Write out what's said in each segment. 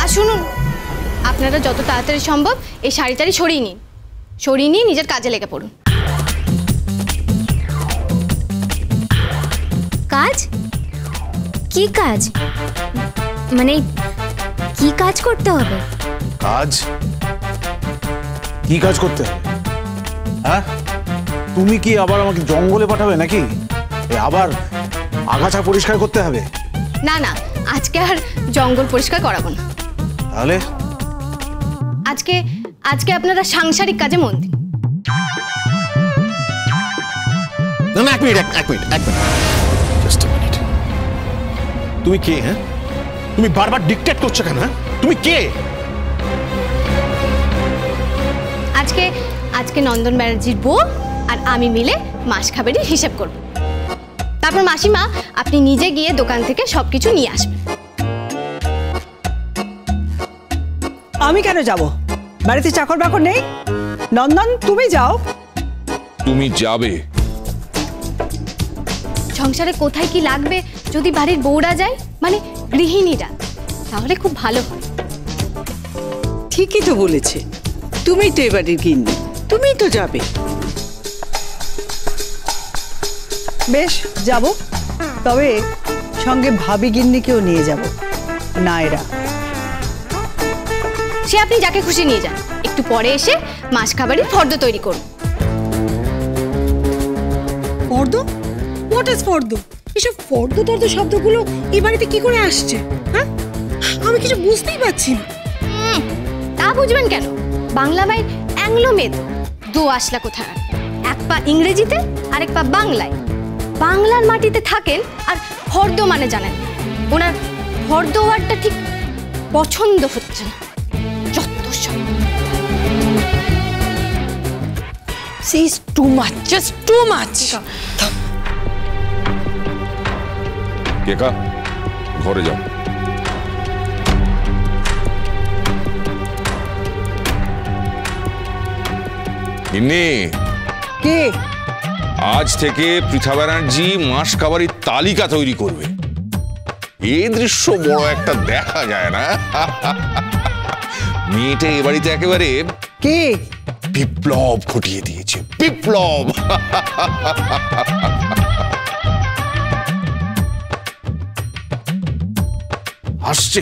আর শুনুন, আপনারা যত তাড়াতাড়ি সম্ভব এই শাড়িটারি সরিয়ে নিন, সরিয়ে নিয়ে নিজের কাজে লেগে পড়ুন। কাজ? কি কাজ? মানে কি কাজ করতে হবে? কাজ? কি কাজ করতে হবে? হ্যাঁ, তুমি কি আবার আমাকে জঙ্গলে পাঠাবে নাকি? আবার আগাছা পরিষ্কার করতে হবে? না না, আজকে আর জঙ্গল পরিষ্কার করাবো না। তাহলে আজকে আজকে আপনারা সাংসারিক কাজে মন দিন। না না, এক মিনিট। Just a minute. তুমি কে? হ্যাঁ, তুমি বারবার ডিক্টেট করছো কেন? তুমি কে? আজকে নন্দন ব্যানার্জির বউ আর আমি মিলে মাস খাবারের হিসাব করব। তারপর মাসিমা আপনি নিজে গিয়ে দোকান থেকে সবকিছু নিয়ে আসবেন। আমি কেন যাব? বাড়িতে চাকর বাকর নেই? নন্দন, তুমি যাও। তুমি যাবে? সংসারে কোথায় কি লাগবে যদি বাড়ির বউরা যায়, মানে গৃহিণীরা, তাহলে খুব ভালো হয়। ঠিকই তো বলেছে, তুমি তো এবারের গিন্নি, তুমি তো যাবে। বেশ, যাব, তবে সঙ্গে ভাবি গিন্নিকেও নিয়ে যাব। নায়রা। সে আপনি যাকে খুশি নিয়ে যান, একটু পরে এসে মাস খাবারের ফর্দ তৈরি করুন। ফর্দ? হোয়াট ইজ ফর্দ? এসব ফর্দ টর্দ শব্দগুলো এই বাড়িতে কি করে আসছে? হ্যাঁ, আমি কিছু বুঝতেই পারছি না। তা বুঝবেন কেন? বাংলা মায়ের অ্যাংলো মেদ দো আসলা কোথায়, এক পা ইংরেজিতে আর এক পা বাংলায়। বাংলার মাটিতে থাকেন আর ফর্দ মানে জানেন। ওনার ফর্দ ওয়ার্ডটা ঠিক পছন্দ হচ্ছে না। যত সব সে is too much, just too much. Keka, ঘরে যাও। ইন্নি, কে? আজ থেকে পৃথা ব্যানার্জি মাস খাবারের তালিকা তৈরি করবে। এই দৃশ্য বড় একটা দেখা যায় না? মেয়েটা এ বাড়িতে একেবারে কে? বিপ্লব ঘটিয়ে দিয়েছে, বিপ্লব। আসছে,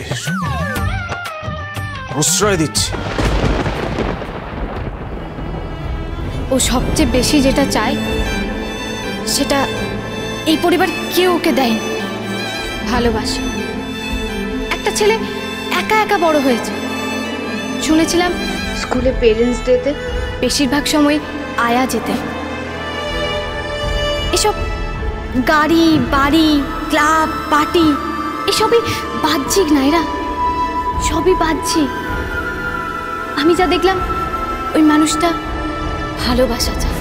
প্রশ্রয় দিচ্ছে। ও সবচেয়ে বেশি যেটা চায় সেটা এই পরিবার কেউ ওকে দেয়, ভালোবাসা। একটা ছেলে একা একা বড় হয়েছে। শুনেছিলাম স্কুলে পেরেন্টস ডেতে বেশিরভাগ সময় আয়া যেতে। এসব গাড়ি বাড়ি ক্লাব পার্টি এসবই বাহ্যিক নাইরা, সবই বাহ্যিক। আমি যা দেখলাম ওই মানুষটা ভালোবাসা চায়,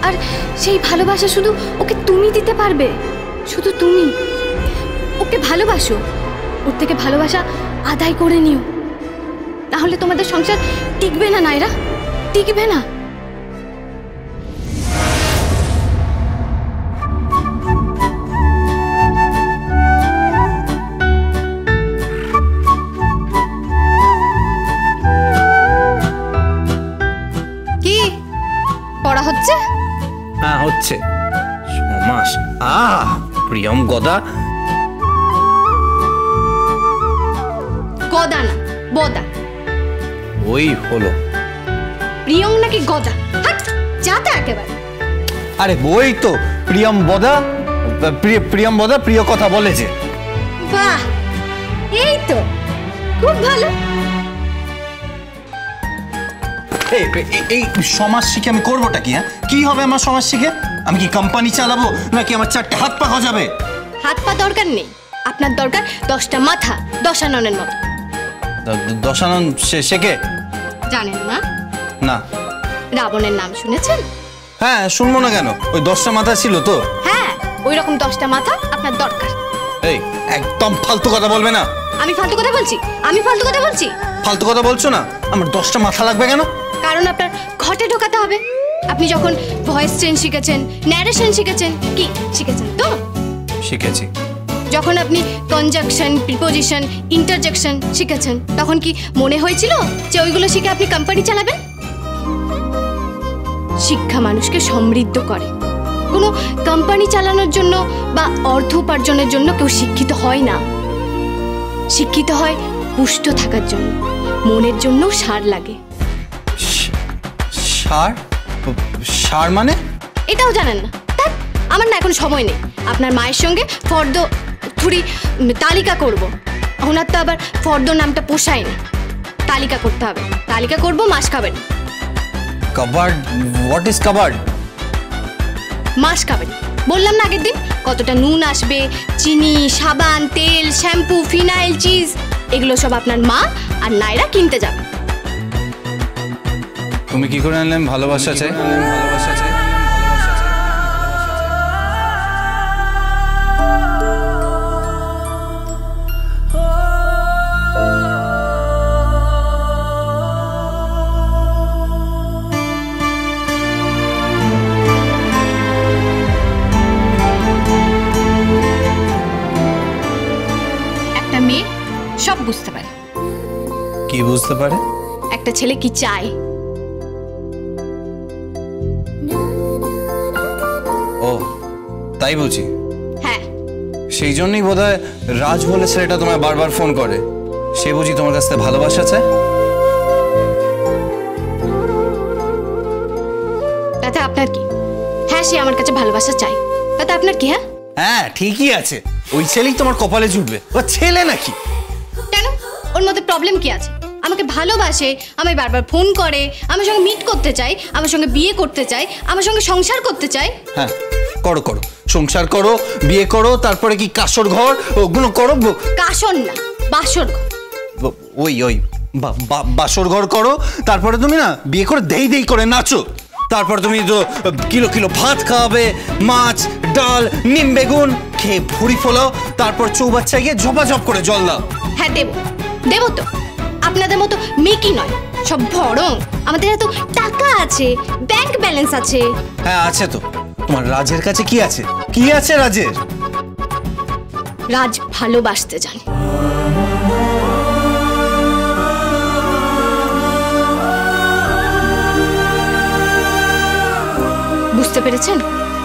আর সেই ভালোবাসা শুধু ওকে তুমি দিতে পারবে, শুধু তুমি। ওকে ভালোবাসো, ওর থেকে ভালোবাসা আদায় করে নিও, তাহলে তোমাদের সংসার টিকবে না নাইরা, টিকবে না। কি পড়া হচ্ছে? হ্যাঁ হচ্ছে। সমাস। প্রিয়ম গদা। গদা না, বদা। ওই হলো। প্রিয়ং নাকি গদা? হাট, যাতে একেবারে। আরে বই তো প্রিয়ম বদা, প্রিয়ম বদা প্রিয় কথা বলেছে। বাহ, এই তো খুব ভালো। এই সমাজ শিখে আমি করবোটা কি? হ্যাঁ, কি হবে আমার সমাজ শিখে? আমি কি কোম্পানি চালাবো নাকি আমার চারটে হাত পা গজাবে? হাত পা দরকার নেই, আপনার দরকার 10টা মাথা, দশাননের মতো। দশানন শেখে জানেন না? না। রাবণের নাম শুনেছেন? হ্যাঁ, শুনবো না কেন? ওই 10টা মাথা ছিল তো। হ্যাঁ, ওই রকম 10টা মাথা আপনার দরকার। এই একদম ফালতু কথা বলবে না। আমি ফালতু কথা বলছি? আমি ফালতু কথা বলছি? ফালতু কথা বলছো না? আমার 10টা মাথা লাগবে কেন? কারণ আপনার ঘটে ঢোকাতে হবে। আপনি যখন ভয়েস চেঞ্জ শিখেছেন, ন্যারেশন শিখেছেন, কি শিখেছেন তো? শিখেছি। যখন আপনি কনজাংশন, প্রিপোজিশন, ইন্টারজেকশন শিখেছেন তখন কি মনে হয়েছিল যে ওইগুলো শিখে আপনি কোম্পানি চালাবেন? শিক্ষা মানুষকে সমৃদ্ধ করে। কোনো কোম্পানি চালানোর জন্য বা অর্থ উপার্জনের জন্য কেউ শিক্ষিত হয় না। শিক্ষিত হয় পুষ্ট থাকার জন্য, মনের জন্য সার লাগে। সার? সার মানে? এটাও জানেন না? ধ্যাৎ, আমার না এখন সময় নেই। আপনার মায়ের সঙ্গে ফর্দ থুড়ি তালিকা করব। ওনার তো আবার ফর্দ নামটা পোষায়নি। তালিকা করতে হবে, তালিকা করব, মাস খাবেন। কাবার্ড? What is cupboard? মাস খাবেন। বললাম না আগের দিন কতটা নুন আসবে, চিনি, সাবান, তেল, শ্যাম্পু, ফিনাইল, চিজ, এগুলো সব আপনার মা আর নাইরা কিনতে যাবে। তুমি কি করে আনলেন ভালোবাসা চাই? ভালোবাসা চাই। একটা মেয়ে সব বুঝতে পারে। কি বুঝতে পারে? একটা ছেলে কি চায়। ও তাই বুঝি? হ্যাঁ। সেই জন্যই বোধহয় রাজ বলে ছেলেটা তোমায় বারবার ফোন করে। সে বুঝি তোমার কাছ থেকে ভালোবাসা চায়? তাতে আপনার কি? হ্যাঁ, সে আমার কাছে ভালোবাসা চাই, তাতে আপনার কি? হ্যাঁ হ্যাঁ ঠিকই আছে, ওই ছেলেই তোমার কপালে জুটবে। ও ছেলে নাকি? কেন? ওর মধ্যে প্রবলেম কি আছে? আমাকে ভালোবাসে, আমায় বারবার ফোন করে, আমার সঙ্গে মিট করতে চাই, আমার সঙ্গে বিয়ে করতে চাই, আমার সঙ্গে সংসার করতে চাই। হ্যাঁ করো করো, সংসার করো, বিয়ে করো, তারপরে কি কাসর ঘর ওগুলো করো। কাসর না, বাসর ঘর। ওই ওই বাসর ঘর করো, তারপরে তুমি না বিয়ে করে দেই দেই করে নাচো। তারপর তুমি তো কিলো কিলো ভাত খাওয়াবে, মাছ, ডাল, নিম বেগুন খেয়ে ভুড়ি ফোলাও, তারপর চৌবাচ্চায় গিয়ে ঝপাঝপ করে জল দাও। হ্যাঁ দেব, দেব তো। আপনাদের মতো মেকি নয় সব বরং আমাদের এত টাকা আছে, ব্যাংক ব্যালেন্স আছে। হ্যাঁ আছে তো। তোমার রাজের কাছে কি আছে? কি আছে রাজের? রাজ ভালোবাসতে জানে। বুঝতে পেরেছেন?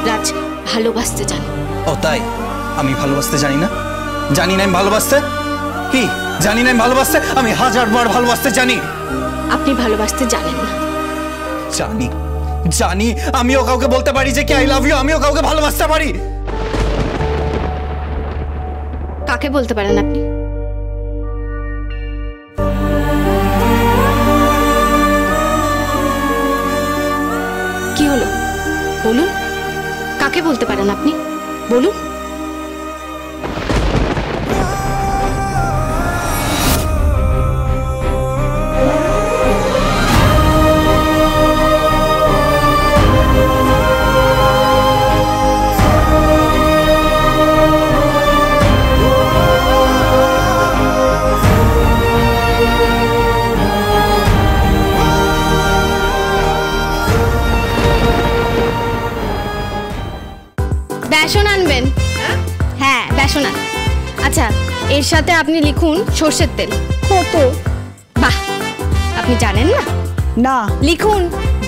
রাজ ভালোবাসতে জানে। ও তাই? আমি ভালোবাসতে জানি না? জানি না আমি ভালোবাসতে? কি জানি না আমি ভালোবাসতে? আমি 1000বার ভালোবাসতে জানি। আপনি ভালোবাসতে জানেন না। জানি জানি, আমিও কাউকে বলতে পারি যে কি আই লাভ ইউ, আমিও কাউকে ভালোবাসতে পারি। কাকে বলতে পারেন আপনি? কি হলো বলুন, কাকে বলতে পারেন আপনি? বলুন। বেসন আনবেন। হ্যাঁ বেসন আন। আচ্ছা এর সাথে আপনি লিখুন সর্ষের তেল। কত? বাহ, আপনি জানেন না? না। লিখুন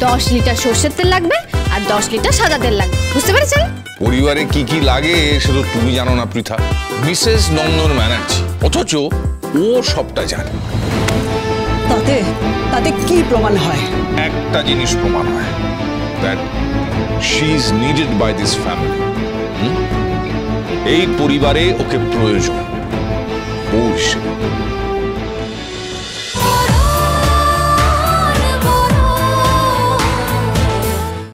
10 লিটার সর্ষের তেল লাগবে আর 10 লিটার সাদা তেল লাগবে। বুঝতে পেরেছেন? পরিবারে কি কি লাগে সেটা তুমি জানো না পৃথা, মিসেস নন্দন ব্যানার্জি, অথচ ও সবটা জানে। তাতে তাতে কি প্রমাণ হয়? একটা জিনিস প্রমাণ হয়, that she is needed by this family. এই পরিবারে ওকে প্রয়োজন বউ হিসেবে।